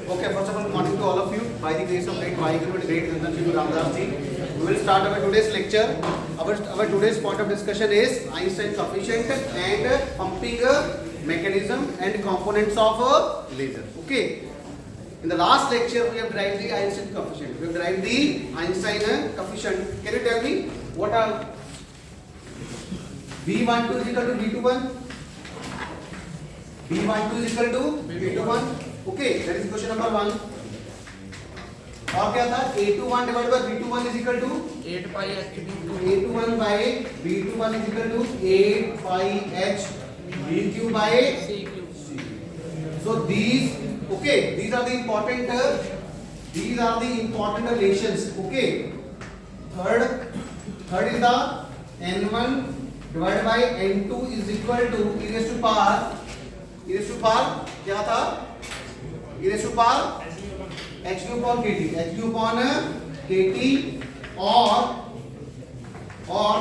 Okay, first of all, good morning to all of you. By the grace of great Vaheguru and great Guru Ramdas ji, we will start our today's lecture. Our today's point of discussion is Einstein's coefficient and pumping mechanism and components of a laser. Okay. In the last lecture, we have derived the Einstein coefficient. We have derived the Einstein coefficient. Can you tell me what are V12 is equal to V21? V12 is equal to V21. Okay, that is question number 1. और क्या था? A21 divided by B21 is equal to 8 pi h A21 by B21 is equal to 8 pi h BQ by c cube. So these are the important relations. Okay, third is the N1 divided by N2 is equal to e raised to power क्या था? e raised to power h nu upon kt or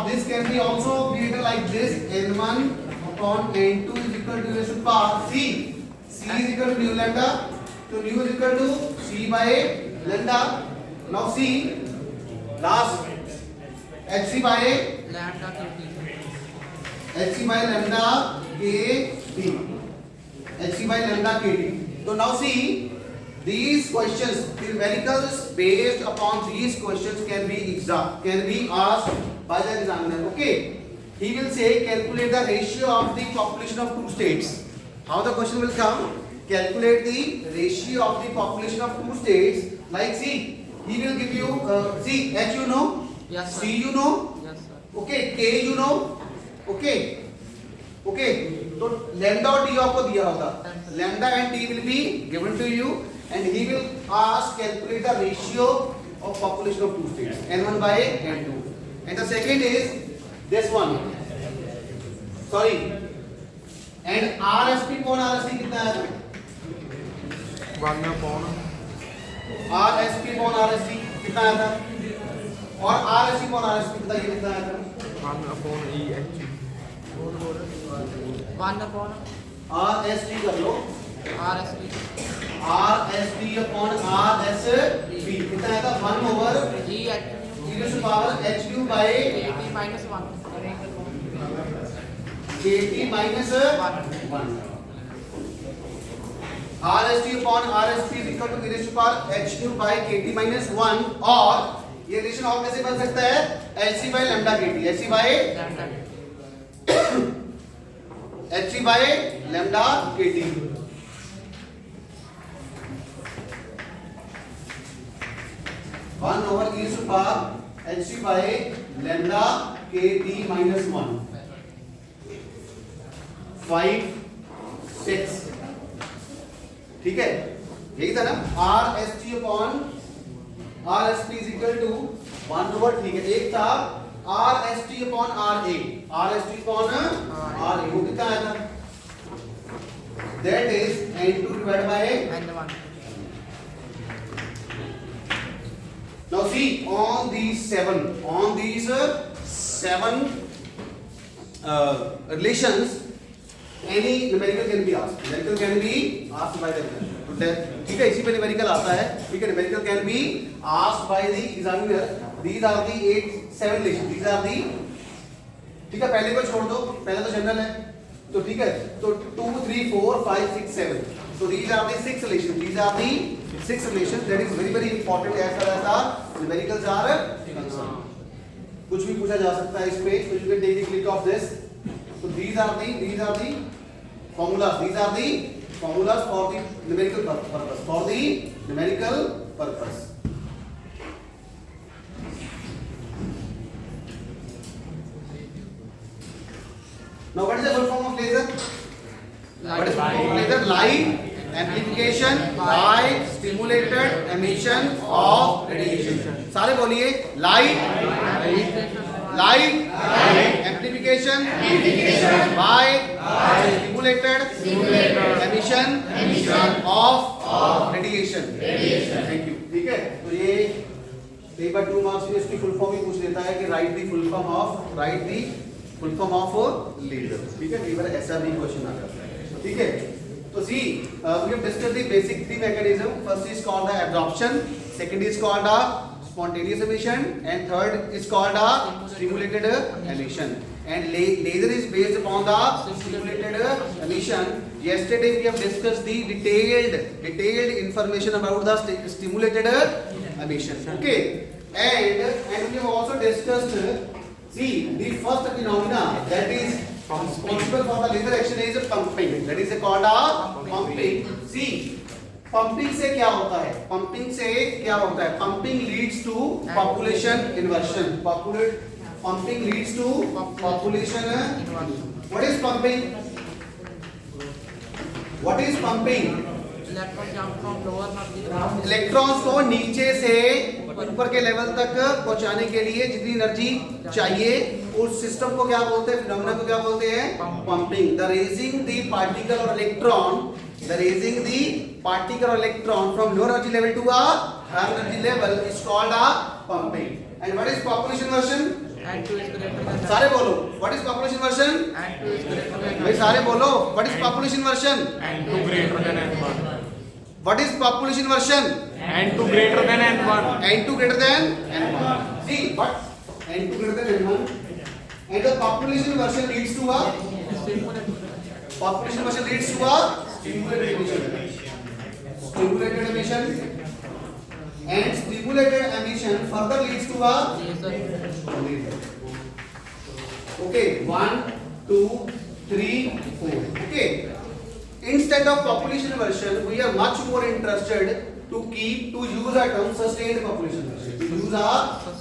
this can be also written like this: N1 upon N2 is equal to e raised to power c is equal to nu lambda, so nu is equal to c by lambda. Now c last hc by Lambda kt. hc by lambda kt, hc by lambda kt. So now see, these questions, the numericals based upon these questions can be asked by the examiner. Okay, he will say calculate the ratio of the population of two states. How the question will come? Calculate the ratio of the population of two states. Like see, he will give you see h you know, Yes, sir. c you know, Yes, sir. okay, k you know, okay, तो lambda और t आपको दिया होगा. Lambda and t will be given to you, and he will ask calculate the ratio of population of two states, n1 by n2. And the second is this one. Sorry. And RSP upon RST कितना है? 1 upon RSP upon RST कितना आया था? और RSP upon RST बताइए कितना आया था? 1 upon EH 1 upon RST कर लो. RST. RST upon RSP कितना आया था? 1 over E h e raised to power h cube by kt minus 1. kt minus 1. RST upon RSP is equal to e raised to power h cube by kt minus 1. और ये relation और कैसे बन सकता है? hc by lambda kt, hc by lambda kt. One over e raised to power hc by lambda kt minus 1. 5 6. ठीक है, यही था ना? RST upon RSP is equal to 1 over, ठीक है. एक था RST upon RA, RST upon RA, वो कितना आया था? That is N2 divided by. And 1. Now see, on these seven relations, any numerical can be asked. Numerical can be asked by the examiner. ठीक है, इसी पे numerical आता है. ठीक है, numerical can be asked by the examiner. These are the 7 relations. These are the, ठीक है, पहले को छोड़ दो, पहले तो जनरल है, तो ठीक है, तो 2 3 4 5 6 7. So these are the 6 relations. These are the 6 relations. That is very very important as far as our numericals are concerned. कुछ भी पूछा जा सकता है इस पे, so you can take the click of this. So these are the formulas. These are the formulas for the numerical purpose. For the numerical purpose. Now what is the full form of laser? What is the full form of laser? Light amplification by stimulated emission of radiation. सारे बोलिए. Light amplification by stimulated emission of radiation. Thank you. ठीक है, तो ये एक बार 2 marks में इसकी full form ही पूछ लेता है कि write the full form of laser. ठीक है, कई बार ऐसा भी क्वेश्चन आ जाता है. ठीक है, So see, we have discussed the basic three mechanism. First is called the absorption, second is called the spontaneous emission, and third is called the stimulated emission. And laser is based upon the stimulated emission. Yesterday we have discussed the detailed information about the stimulated emission. Okay, and we have also discussed, see, the first phenomena that is responsible for the laser action is pumping. That is called a pumping. See, pumping से क्या होता है? Pumping से क्या होता है? Pumping leads to population inversion. Pumping leads to population inversion. What is pumping? What is pumping? Electron jump from lower energy. Electrons को नीचे से ऊपर के लेवल तक पहुंचाने के लिए जितनी एनर्जी चाहिए उस सिस्टम को क्या बोलते हैं, फिनोमेना को क्या बोलते हैं, pumping. The raising the particle और electron from lower energy level to a higher energy level is called a pumping. And what is population version? And 2 is greater than. सारे बोलो, what is population version? And 2 is greater than. भाई सारे बोलो, what is population version? N2 greater than N1. What is population version? N2 greater than N1. N2 greater than N1. See, what? N2 greater than N1. And the population version leads to a population version leads to a stimulated emission. Stimulated emission. And stimulated emission further leads to a laser. Okay, 1, 2, 3, 4. Okay. Instead of population version, we are much more interested to use a term sustained population version. To use a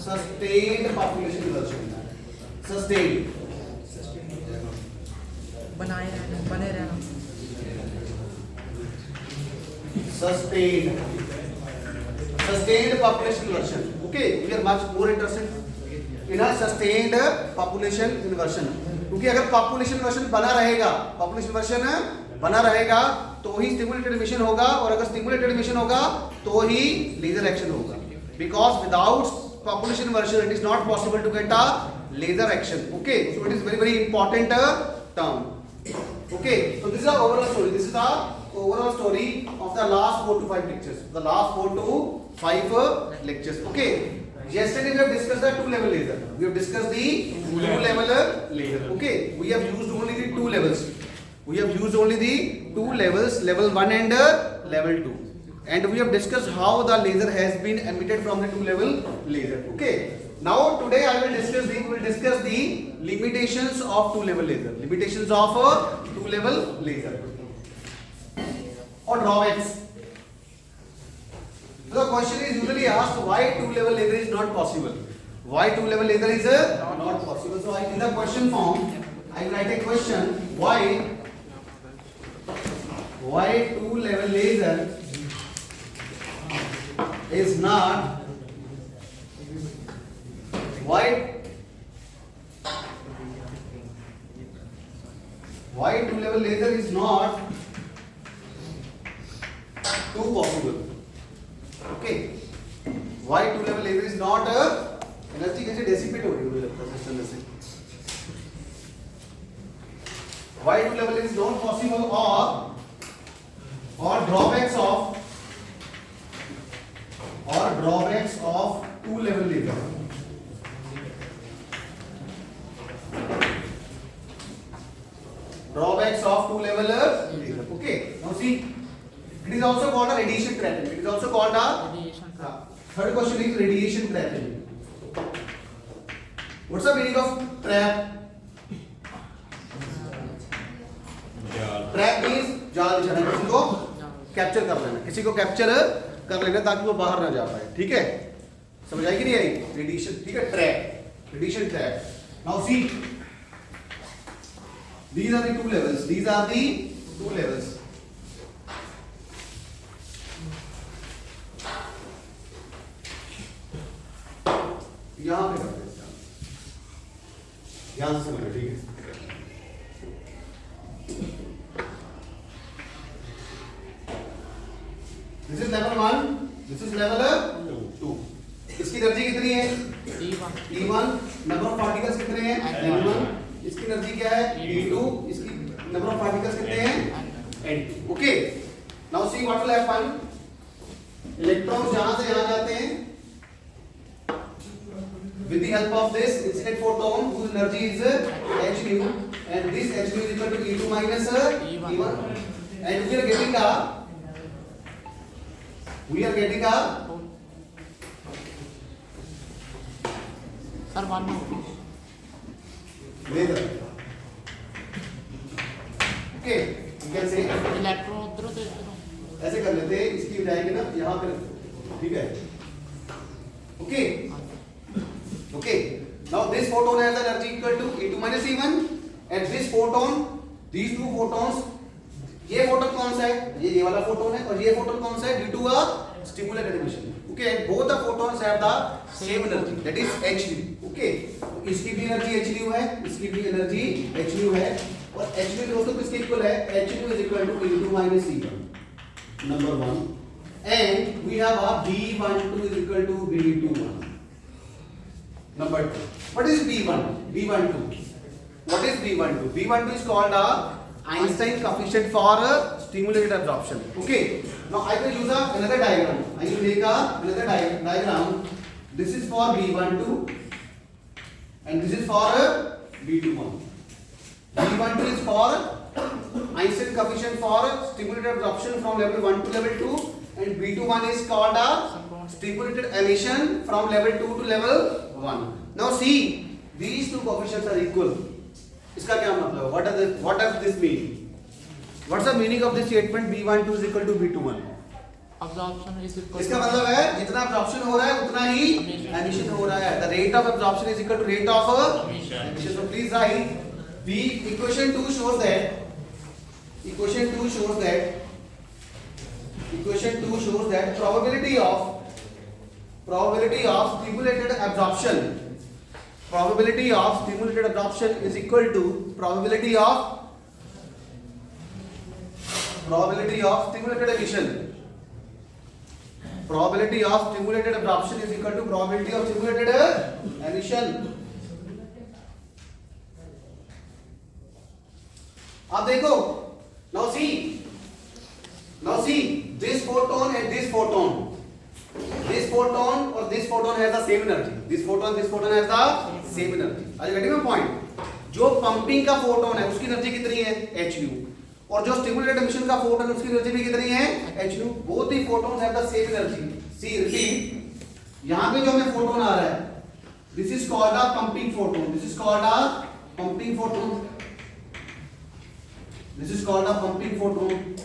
sustained population version. Sustained. बनाए रहना, बने रहना. Sustained. Sustained population version. Okay, we are much more interested in a sustained population inversion. क्योंकि अगर population version बना रहेगा तो ही stimulated emission होगा, और अगर stimulated emission होगा तो ही laser action होगा. Because without population version it is not possible to get a laser action. Okay, so it is very important term. Okay, so this is the overall story. This is the overall story of the last 4 to 5 lectures. The last 4 to 5 lectures. Okay. Yesterday we have discussed the two-level laser. We have discussed the two-level laser. Okay. We have used only the two levels. We have used only the two levels, level 1 and level 2. And we have discussed how the laser has been emitted from the two-level laser. Okay. Now today I will discuss the limitations of two-level laser. Limitations of two-level laser. Or drawbacks. The question is usually asked, why two-level laser is not possible? Why two-level laser is not possible? So in the question form, I write a question: why two-level laser is not two-level laser is not too possible. Okay, why two-level laser is not energy कैसे dissipate हो रही है मुझे लगता है system में से. Why two-level is not possible, or drawbacks of two-level laser. Drawbacks of two-level laser. Okay, now see, it is also called a radiation trapping. It is also called a Radiation. third question is radiation trapping. What's the meaning of trap? Trap means जाल बिछाना, किसी को capture कर लेना, किसी को capture कर लेना ताकि वो बाहर ना जा पाए. ठीक है, समझ आई कि नहीं आई? रेडिएशन. ठीक है, trap, radiation trap. Now see, these are the two levels. These are the two levels. यहां पे करते हैं, ध्यान से समझो. ठीक है, this is level 1, this is level 2. इसकी एनर्जी कितनी है? E1. नंबर ऑफ पार्टिकल्स कितने हैं? N1. इसकी एनर्जी क्या है? E2. इसकी नंबर ऑफ पार्टिकल्स कितने हैं? N2. Okay. Now see what will happen. Electrons यहाँ से यहाँ जाते हैं. With the help of this incident photon, whose energy is h nu, and this h nu is equal to E2 minus E1, and we are getting a sir one laser. Okay, you can say electron उधर तो ऐसे कर लेते हैं, इसकी जाएगी ना यहाँ पे, ठीक है. Okay. Okay. Now this photon has an energy equal to E2 minus E1, and this photon, these two photons, ये photon कौन सा है? ये वाला photon है, और ये photon कौन सा है? Due to a stimulated emission. Okay. And both the photons have the same energy, that is h nu. Okay. इसकी भी energy h nu है, इसकी भी energy h nu है, और h nu दोस्तों किसके equal है? h nu is equal to E2 minus E1. Number one. And we have a B12 is equal to B21. Number two. What is B1? B12. What is B12? B12 is called a Einstein coefficient for stimulated absorption. Okay. Now I will use another diagram. I will make another diagram. This is for B12 and this is for B21. B12 is for Einstein coefficient for stimulated absorption from level 1 to level 2, and B21 is called a stimulated emission from level 2 to level 1. Now see, these two coefficients are equal. इसका क्या मतलब? What does this mean? What's the meaning of this statement B12 is equal to B21? Absorption is equal इसका मतलब है जितना absorption हो रहा है उतना ही emission हो रहा है. The rate of absorption is equal to rate of emission. So please write B. Equation 2 shows that probability of stimulated absorption is equal to probability of stimulated emission. Probability of stimulated absorption is equal to probability of stimulated emission. आप देखो. Now see this photon and this photon or this photon has the same energy. This photon has the same energy. Are you getting my point? जो pumping का photon है उसकी energy कितनी है? h nu. और जो स्टिमुलेटेड एमिशन का photon है उसकी एनर्जी भी कितनी है? h nu. Both the photons have the same energy. See repeat, यहां पे जो हमें फोटोन आ रहा है, this is called a pumping photon. This is called a pumping photon.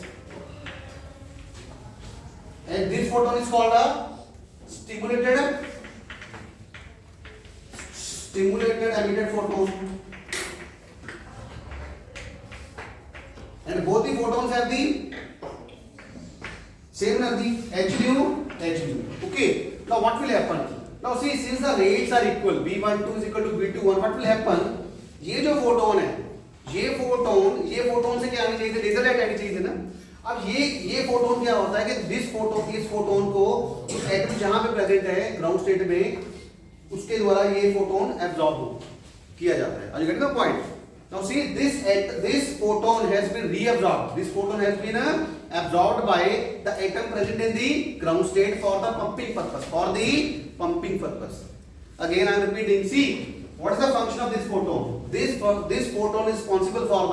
And this photon is called a stimulated emitted photon. And both the photons have the same energy, h nu. Okay. Now what will happen? Now see, since the rates are equal, B12 is equal to B21, what will happen? ये जो photon है, ये photon से क्या आनी चाहिए? Laser light आनी चाहिए ना. अब ये फोटोन क्या होता है कि इस फोटोन को उस एटम जहां पे प्रेजेंट है ग्राउंड स्टेट में, उसके द्वारा ये फोटोन एब्जॉर्ब किया जाता है. Are you getting the point? Now see, this photon has been reabsorbed. This photon has been absorbed by the atom present in the ground state for the pumping purpose. Again I am repeating. See, what is the function of this photon? This photon is responsible for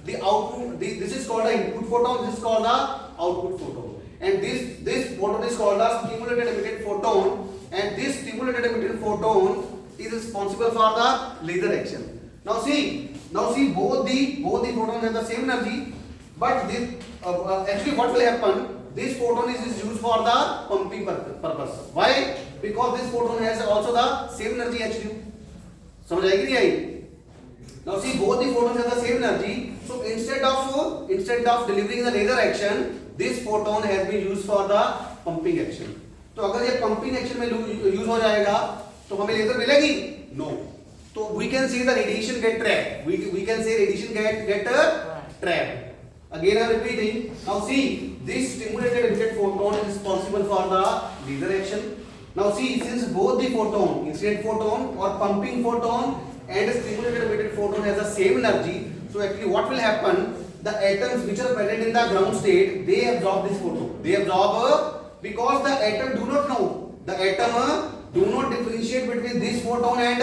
the output. This is called the input photon. This is called the output photon. And this photon is called the stimulated emitted photon. And this stimulated emitted photon is responsible for the laser action. Now see, both the photons have the same energy, but this actually what will happen? This photon is used for the pumping purpose. Why? Because this photon has also the same energy h nu. समझ आएगी नहीं आई? Now see, both the photons have the same energy. So instead of delivering the laser action, this photon has been used for the pumping action. तो अगर ये pumping action में use हो जाएगा तो हमें लेजर मिलेगी? No. So we can see the radiation get trapped. We can say radiation get trapped. Again I am repeating. Now see, this stimulated emitted photon is responsible for the laser action. Now see, since both the photon, incident photon or pumping photon and stimulated emitted photon has the same energy, so actually what will happen? the atoms which are present in the ground state, they absorb this photon. They absorb because the atom do not know. The atom do not differentiate between this photon and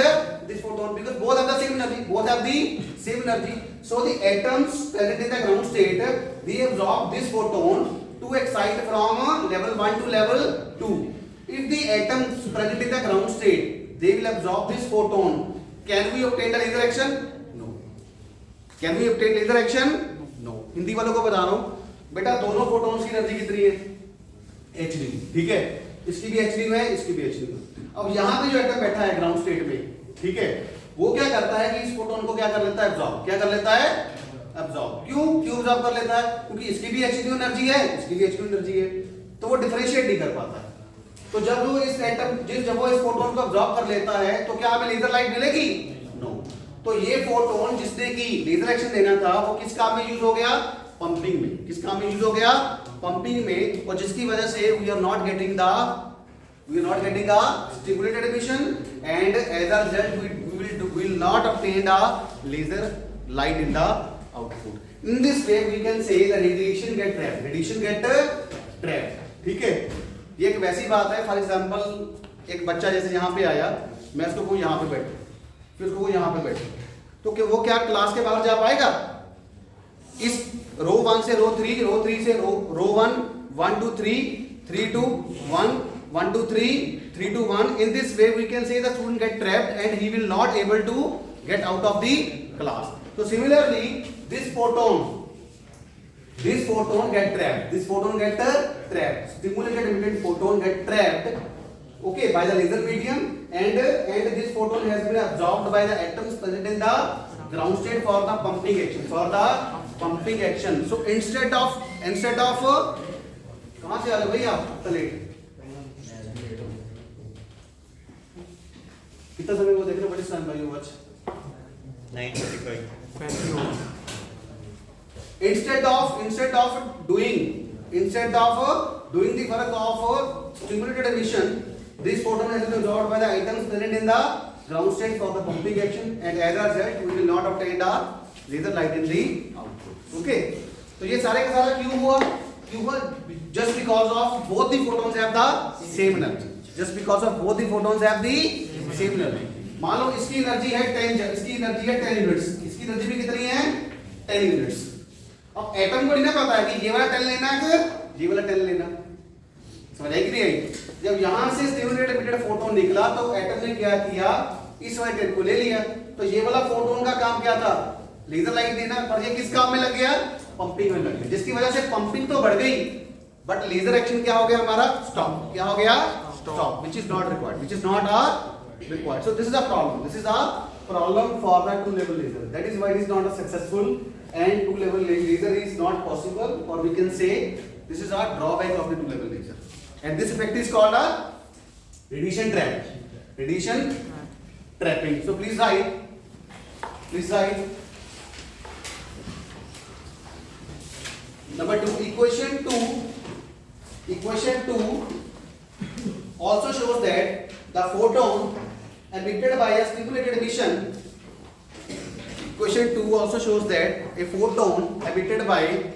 this photon because both have the same energy. Both have the same energy. So the atoms present in the ground state, they absorb this photon to excite from level 1 to level 2. If the atoms present in the ground state, they will absorb this photon. Can we obtain the laser action? No. Can we obtain laser action? No. Hindi वालों को बता रहा हूं बेटा, दोनों photons की energy कितनी है? hd. ठीक है, इसकी भी hd में है, इसकी भी hd में. अब यहां पे जो एटम बैठा है ग्राउंड स्टेट में, ठीक है, वो क्या करता है कि इस फोटोन को क्या कर लेता है? एब्जॉर्ब. क्या कर लेता है? एब्जॉर्ब. क्यों एब्जॉर्ब कर लेता है? क्योंकि इसकी भी hd एनर्जी है, इसकी भी hd एनर्जी है, तो वो डिफरेंशिएट नहीं कर पाता है. तो जब वो इस एटम जब वो इस फोटोन को एब्जॉर्ब कर लेता है तो क्या हमें लेजर लाइट मिलेगी? नो. तो ये फोटोन जिसने की लेजर एक्शन देना था वो किस काम में यूज हो गया? पंपिंग में. किस काम में यूज हो गया? पंपिंग में. और जिसकी वजह से we are not getting the stimulated emission and as a result we will not obtain the laser light in the output. In this way we can say the radiation get trapped. ठीक है, ये एक वैसी बात है. For example एक बच्चा जैसे यहाँ पे आया, मैं उसको कहूँ यहाँ पे बैठ, फिर उसको यहाँ पे बैठ, तो क्या वो क्या क्लास के बाहर जा पाएगा? इस रो 1 से रो 3, रो 3 से रो 1, 1 2 3, 3 2 1, 1 2 3, 3 2 1. In this way we can say the student get trapped and he will not able to get out of the class. So similarly this photon get trapped. This photon get trapped. Stimulated emitted photon get trapped, okay, by the laser medium, and this photon has been absorbed by the atoms present in the ground state for the pumping action. So instead of कहाँ से आ रहे भाई आप? Late कितना समय वो देख रहे? बड़ी सन भाई watch 9:35. Thank you. instead of doing the work of stimulated emission, this photon has been absorbed by the atoms present in the ground state for the pumping action, and as a result we will not obtain the laser light in the output. Okay, तो ये सारे का सारा क्यों हुआ? Just because of both the photons have the same energy. मान लो इसकी energy है 10, इसकी एनर्जी है 10 यूनिट्स, इसकी एनर्जी भी कितनी है? 10 यूनिट्स. अब एटम को नहीं ना पता है कि ये वाला 10 लेना है कि ये वाला 10 लेना. समझ आई कि नहीं आई? जब यहां से स्टिमुलेटेड एमिटेड फोटोन निकला तो एटम ने क्या किया? इस वाले 10 को ले लिया. तो ये वाला फोटोन का काम क्या था? लेजर लाइट देना. पर ये किस काम में लग गया? पंपिंग में लग गया, जिसकी वजह से पंपिंग तो बढ़ गई बट लेजर एक्शन क्या हो गया हमारा? स्टॉप. क्या हो गया? Stop. which is not required. So this is a problem for the two level laser. That is why it is not a successful and two level laser is not possible, or we can say this is a drawback of the two level laser. And this effect is called a radiation trapping. So please write number 2. Equation 2 also shows that the photon emitted by a stimulated emission. Equation 2 also shows that a photon emitted by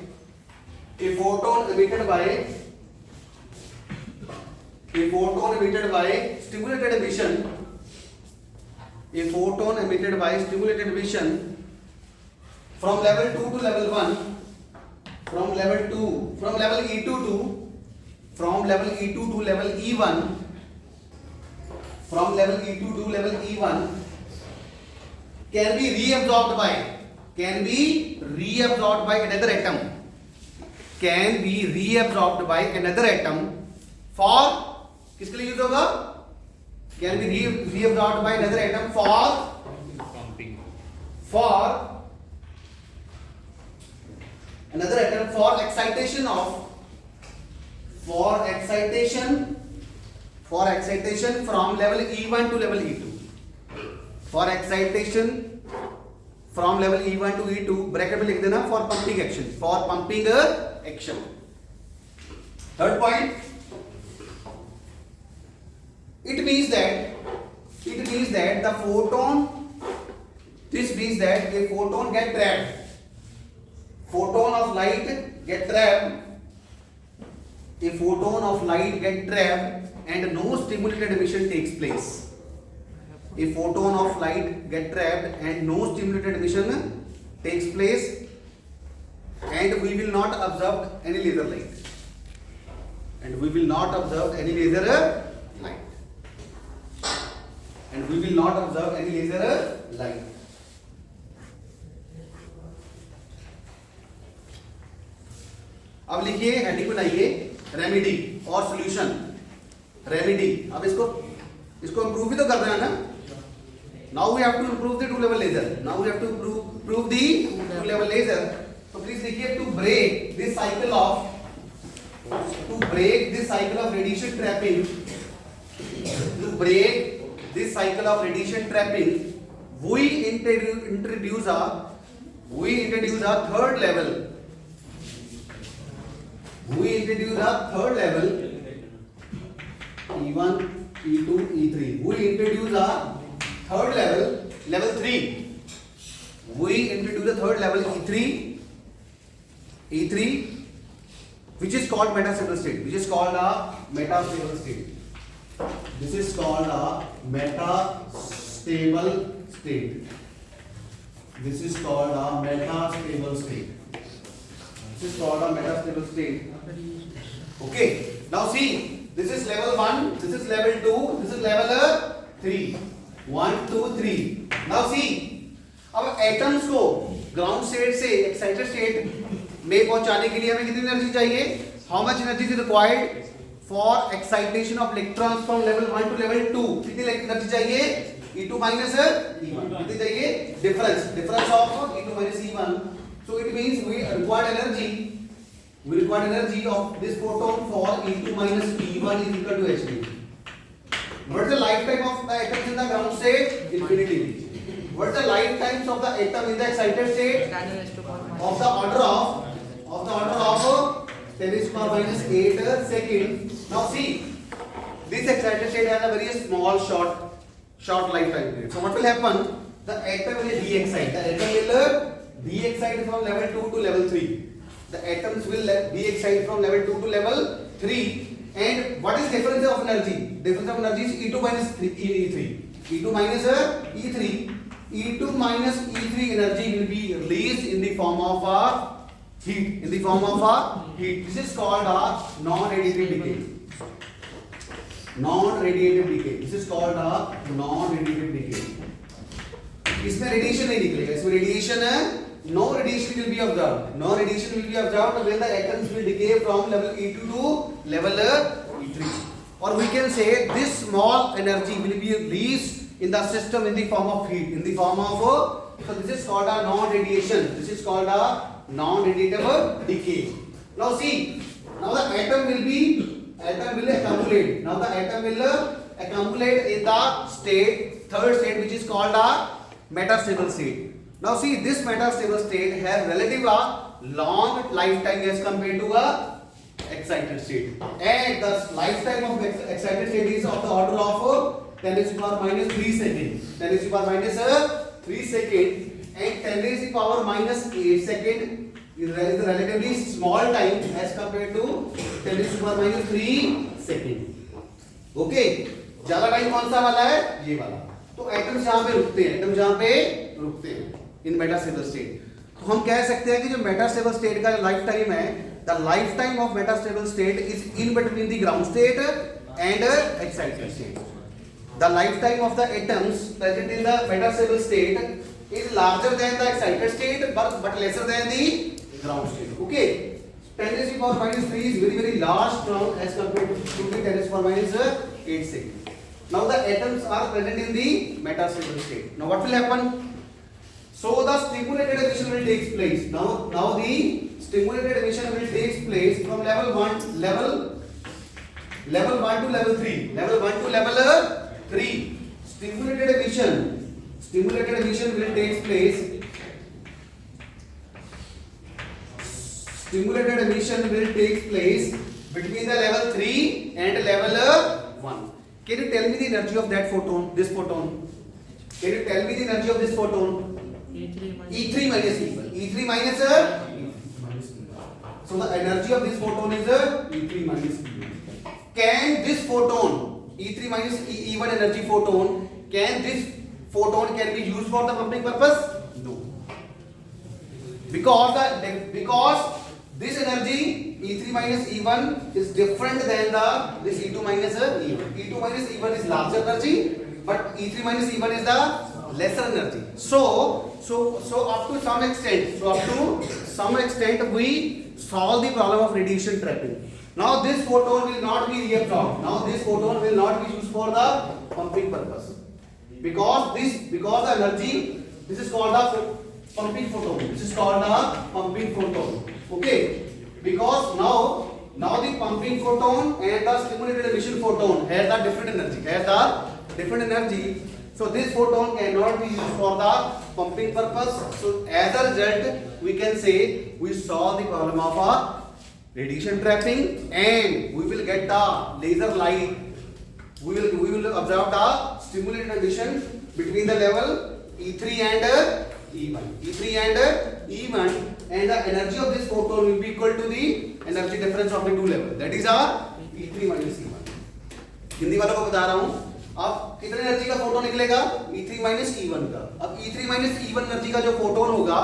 stimulated emission from level 2 to level 1, from level E2 to level E1, from level E2 to level E1 can be reabsorbed by another atom. Can be reabsorbed by another atom for किसके लिए use होगा? Can be reabsorbed by another atom Pumping. for another atom for excitation from level E1 to level E2. For excitation from level E1 to E2, bracket में लिख देना for pumping action. Third point, it means that the photon, this means that a photon get trapped photon of light get trapped, a photon of light get trapped and no stimulated emission takes place. A photon of light get trapped and no stimulated emission takes place, and we will not observe any laser light. And we will not observe any laser light. And we will not observe any laser light. अब लिखिए heading बनाइए remedy और solution. Remedy, अब इसको improve भी तो कर रहे हैं ना. Now we have to improve the two level laser. Now we have to improve the two level laser. तो प्लीज लिखिए to break this cycle of radiation trapping. To break this cycle of radiation trapping we introduce a third level. We introduce a third level, E1, E2, E3. We introduce a third level, level 3. We introduce a third level, E3, which is called metastable state. Which is called a metastable state. This is called a metastable state. This is called a metastable state. This is called a metastable state. Okay. Now see, this is level 1, this is level 2, this is level 3. 1, 2, 3. Now see, अब atoms को ground state से excited state में पहुंचाने के लिए हमें कितनी energy चाहिए? How much energy is required for excitation of electrons from level 1 to level 2? कितनी एनर्जी चाहिए? E2 minus E1. कितनी चाहिए? difference of E2 minus E1. So it means we require energy of this photon for E2 minus E1 is equal to hd. What is the lifetime of the atoms in the ground state? Infinity. What is the lifetimes of the atom in the excited state? Of the order of 10 to the power minus 8 second. Now see, this excited state has a very small short lifetime period. So what will happen? The atom will de-excite. The atom will de-excite from level 2 to level 3. The atoms will de-excite from level 2 to level 3. And what is difference of energy? Difference of energy is E2 minus E3. E2 minus E3. E2 minus E3 energy will be released in the form of heat. This is called a non-radiative decay. This is called a non-radiative decay. इसमें radiation नहीं निकलेगा. इसमें radiation है. No radiation will be observed when the atoms will decay from level E2 to level E3. Or we can say this small energy will be released in the system in the form of heat. So this is called a non-radiation. This is called a non-radiative decay. Now see, now the atom will accumulate. Now the atom will accumulate in the third state, which is called a metastable state. Now see, this metastable state has relatively long lifetime as compared to a excited state. And the lifetime of excited state is of the order of 10 to the power minus 3 second. 10 to the power minus 3 second, and 10 to the power minus 8 second is a relatively small time as compared to 10 to the power minus 3 second. Okay, ज्यादा time कौन सा वाला है? ये वाला. तो atoms जहां पे रुकते हैं इन मेटास्टेबल स्टेट. तो हम कह सकते हैं कि जो मेटास्टेबल स्टेट का लाइफ टाइम है, the life time of metastable state is in between the ground state and excited state. The life time of the atoms present in the metastable state is larger than the excited state but lesser than the ground state. Okay, 10 to the power minus 3 is very large term as compared to the 10 to the power minus 8 second. Now the atoms are present in the metastable state. Now what will happen? So the stimulated emission will take place. Now the stimulated emission will take place from level 1 to level 3. Level 1 to level 3. Stimulated emission will take place. Stimulated emission will take place between the level 3 and level 1. Can you tell me the energy of that photon? This photon. Can you tell me the energy of this photon? E3 E3 minus E1. E3 minus So the energy of this photon is E3 minus E1. Can this photon, E3 minus E1 energy photon, can this photon can be used for the pumping purpose? No. Because this energy E3 minus E1 is different than this E2 minus E1. E2 minus E1 is larger energy, but E3 minus E1 is the lesser energy. So up to some extent, we solve the problem of radiation trapping. Now this photon will not be reabsorbed. Now this photon will not be used for the pumping purpose. Because the energy, this is called the pumping photon. This is called the pumping photon. Okay? Because now the pumping photon and the stimulated emission photon has a different energy. So this photon cannot be used for the pumping purpose. So as a result, we can say we solve the problem of radiation trapping, and we will get the laser light. We will observe the stimulated emission between the level E3 and E1, and the energy of this photon will be equal to the energy difference of the two levels. That is our E3 minus E1. Hindi वालों को बता रहा हूँ, अब कितने energy का photon निकलेगा? E3 minus E1 का. अब E3 minus E1 एनर्जी का जो फोटोन होगा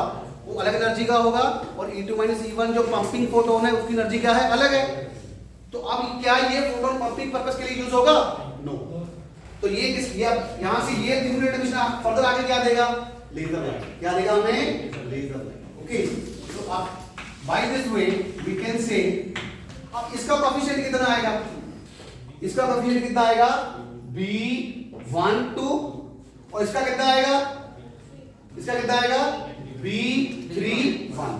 वो अलग एनर्जी का होगा, और E2 minus E1 जो पंपिंग फोटोन है उसकी एनर्जी क्या है? अलग है. तो अब क्या ये फोटोन पंपिंग पर्पस के लिए यूज होगा? नो. तो ये यहाँ से ये स्टिमुलेटेड एमिशन फर्दर आगे क्या देगा? Laser light. क्या देगा हमें? Laser light. ओके. तो अब by this way we can say, अब इसका कोएफिशिएंट कितना आएगा? इसका कोएफिशिएंट कितना आएगा? B12, और इसका कितना आएगा? इसका कितना आएगा? B31.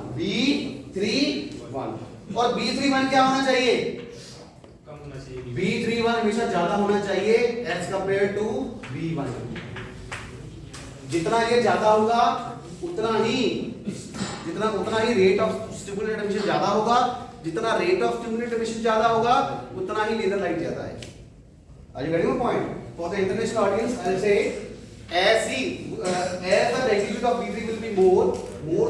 और B31 क्या होना चाहिए? B31 हमेशा ज्यादा होना चाहिए as compared to B1. जितना ये ज्यादा होगा उतना ही रेट ऑफ स्टिमुलेटेड एमिशन ज्यादा होगा. जितना रेट ऑफ स्टिमुलेटेड एमिशन ज्यादा होगा उतना ही लेजर लाइट ज्यादा है. Are you getting my point? For the international audience, I will say as the magnitude of B3 will be more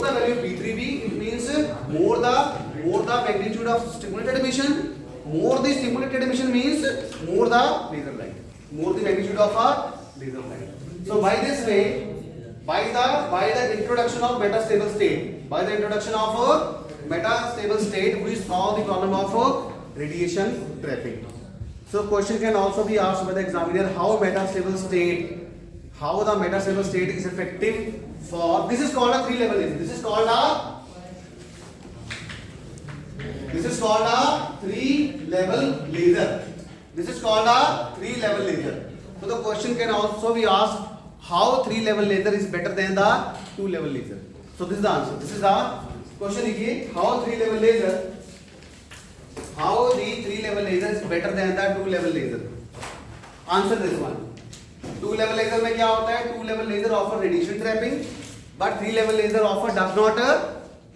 the value of B3B, it means more the magnitude of stimulated emission. More the stimulated emission means more the laser light. More the magnitude of a laser light. So by this way, by the introduction of metastable state, we solve the problem of radiation trapping. So question can also be asked by the examiner, how the metastable state is effective for, this is called a three-level laser. This is called a three-level laser. So the question can also be asked, how three-level laser is better than the two-level laser. So this is the answer. This is the question. How the three-level laser is better than the two-level laser. Answer this one. Two-level laser में क्या होता है? Two-level laser offer radiation trapping, but three-level laser does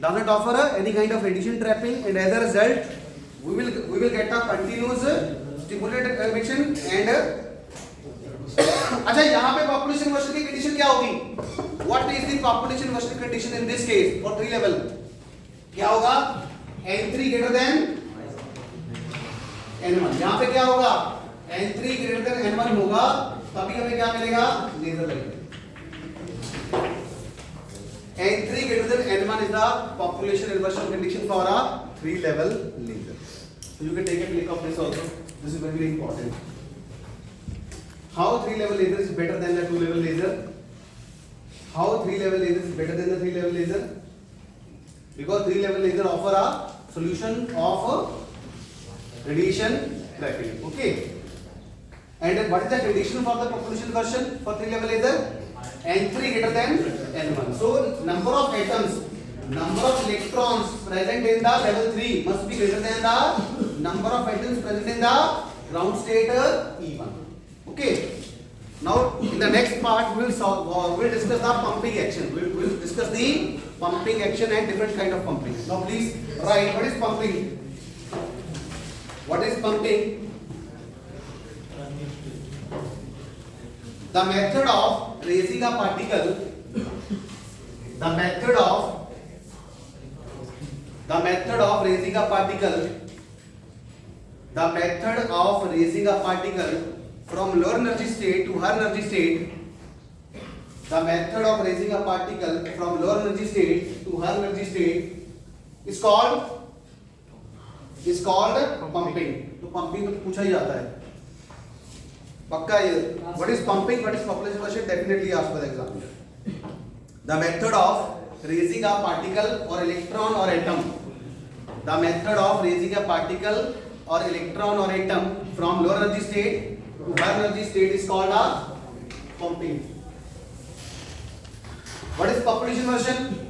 not offer any kind of radiation trapping, and as a result, we will get a continuous stimulated emission. And अच्छा, यहाँ पे population version की condition क्या होगी? What is the population version condition in this case for three-level? क्या होगा? N3 greater than N1. यहाँ पे क्या होगा? N3 greater than N1 होगा, तभी हमें क्या मिलेगा? Laser light. N3 greater than N1 is the population inversion condition for a three-level laser. So you can take a click of this also. This is very, very important. How three-level laser is better than the two-level laser? How three-level laser is better than the three-level laser? Because three-level laser offer a solution of radiation trapping. Okay. And what is the condition for the population version for three-level laser? N3 greater than N1. So number of atoms, number of electrons present in the level 3 must be greater than the number of atoms present in the ground state E1. Okay. Now in the next part we will discuss the pumping action. We will discuss the pumping action and different kind of pumping. Now please write, what is pumping? What is pumping? The method of raising a particle, the method of The method of raising a particle. The method of raising a particle from lower energy state to higher energy state. The method of raising a particle from lower energy state to higher energy state is called pumping. तो pumping तो पूछा ही जाता है पक्का ये. What is pumping? What is population version? Definitely asked by the examiner. The method of raising a particle or electron or atom. The method of raising a particle or electron or atom from lower energy state to higher energy state is called a pumping. What is population version?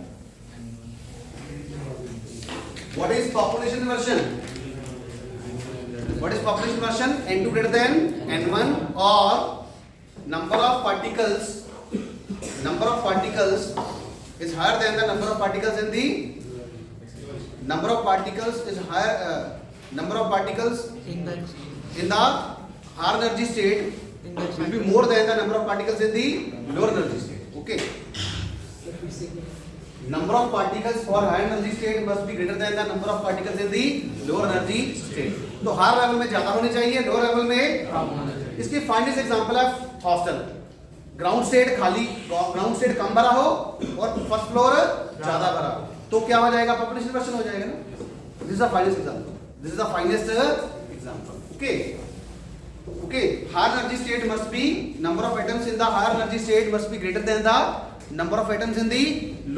What is population version? What is population version? N2 greater than N1 or number of particles is higher than the number of particles in the number of particles is higher number of particles Index. in the higher energy state Index. will be more than the number of particles in the lower energy state. Okay. Number of particles for higher energy state must be greater than the number of particles in the lower energy state. तो higher level में ज्यादा होनी चाहिए, lower level में इसकी finest example है hostel. Ground state खाली, ground state कम भरा हो और फर्स्ट फ्लोर ज्यादा भरा हो तो क्या हो जाएगा? पॉपुलेशन वर्शन हो जाएगा ना. This is the finest example. This is the finest example. Okay. Higher energy state must be number of atoms in the higher energy state must be greater than the number of atoms in the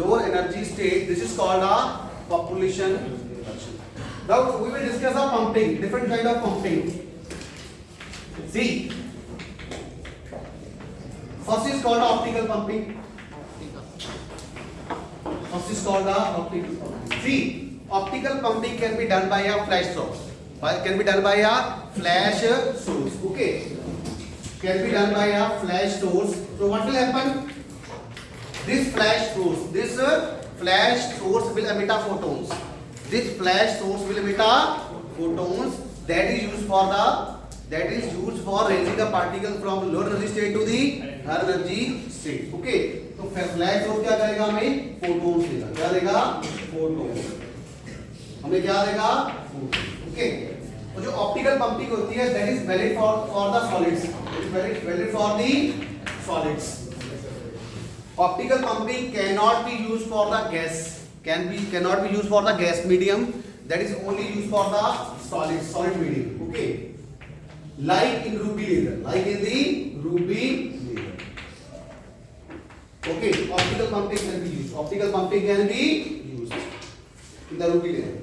lower energy state. This is called a population reduction. Now we will discuss a pumping, different kind of pumping. See, first is called optical pumping. First is called optical pumping. See, optical pumping can be done by a flash source. Can be done by a flash source. Okay, can be done by a flash source. So what will happen? This flash source will emit a photons. This flash source will emit a photons that is used for raising a particle from lower energy state to the higher energy state. Okay, तो flash source क्या करेगा? हमें photons देगा. क्या देगा? Photons. हमें क्या देगा? Okay. तो जो ऑप्टिकल पंपिंग होती है that is valid for the solids. It is valid for the solids. Optical pumping cannot be used for the gas. Cannot be used for the gas medium. That is only used for the solid medium. Okay. Like in ruby laser. Like in the ruby laser. Okay. Optical pumping can be used. Optical pumping can be used in the ruby laser.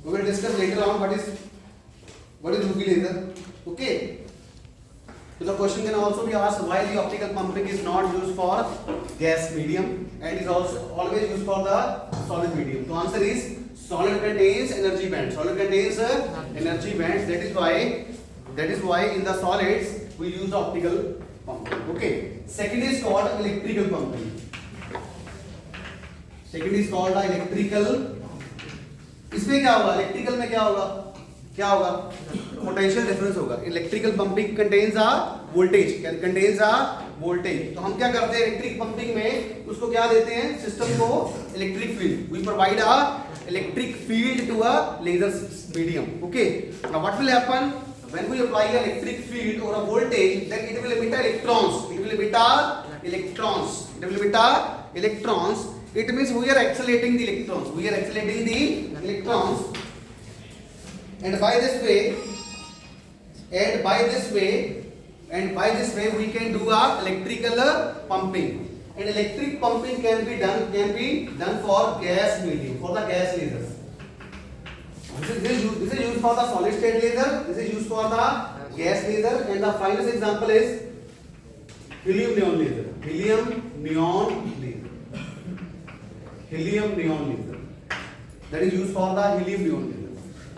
We will discuss later on what is ruby laser. Okay. So the question can also be asked why the optical pumping is not used for gas medium and is also always used for the solid medium. The answer is solid contains energy bands. Solid contains energy bands. That is why in the solids we use optical pumping. Okay. Second is called electrical pumping. Second is called electrical. इसमें क्या होगा? Electrical में क्या होगा? Potential difference होगा. Electrical pumping contains a voltage. Contains a voltage. तो हम क्या करते हैं इलेक्ट्रिक पंपिंग में? उसको क्या देते हैं? सिस्टम को electric field. We provide a electric field to a laser medium. Okay. Now what will happen when we apply an electric field or a voltage? Then it will emit electrons. It will emit electrons. It means we are accelerating the electrons. And by this way we can do a electrical pumping. And electric pumping can be done for gas medium, for the gas lasers. This is used for the solid state laser. This is used for the gas laser. And the finest example is helium neon laser. That is used for the helium neon laser.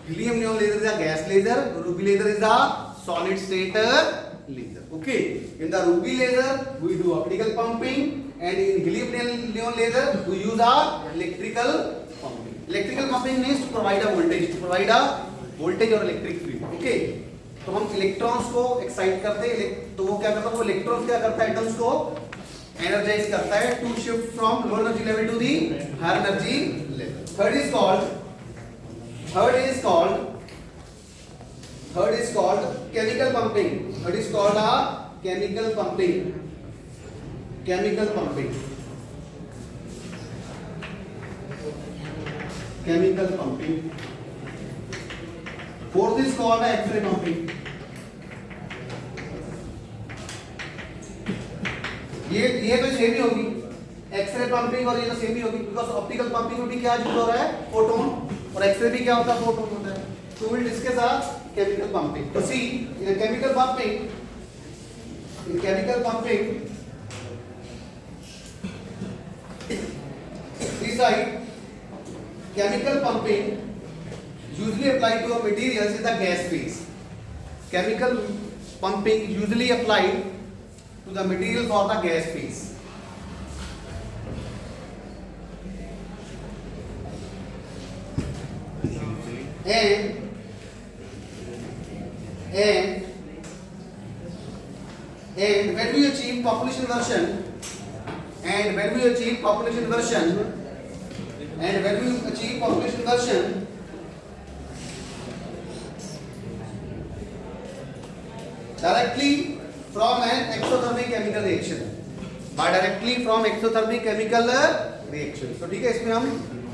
Helium neon laser is a gas laser. Ruby laser is a solid state laser. Okay. In the ruby laser we do optical pumping, and in helium neon laser we use a electrical pumping. Electrical pumping means to provide a voltage or electric field. Okay. तो हम electrons को excite करते हैं. तो वो क्या करता है? वो इलेक्ट्रॉन्स क्या करता है? एटम्स को एनर्जाइज करता है to shift from lower energy level to the higher energy level. Third is called chemical pumping. Third is called a chemical pumping. Chemical pumping. Chemical pumping. Fourth is called X-ray pumping. ये तो same ही होगी, x ray pumping और ये तो same ही होगी, because optical pumping में भी क्या यूज हो रहा है, फोटोन, और एक्सरे भी क्या होता है, फोटोन होता है. तो will discuss our chemical pumping. तो see in chemical pumping, this side chemical pumping usually applied to a materials in the gas phase. Chemical pumping usually applied to the material for the gas phase. And when we achieve population version, directly from an exothermic chemical reaction, directly from exothermic chemical reaction. तो ठीक है, इसमें हम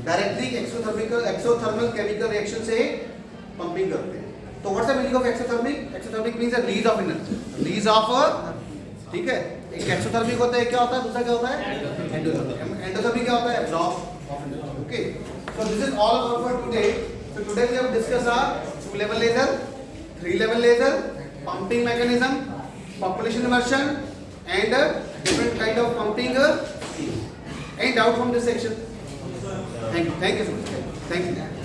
directly एक्सोथर्मल chemical reaction से pumping करते हैं. तो what's the meaning of exothermic? Exothermic means a release of energy, release of, ठीक है. एक एक्सोथर्मिक होता है, क्या होता है, दूसरा क्या होता है, एंडोथर्मिक क्या होता है, absorb of energy. Okay, so this is all about for today. So today we have discuss our 2 level laser, 3 level laser, pumping mechanism, population version, and different kind of pumping scheme. Any doubt from this section? Thank you so much. Thank you.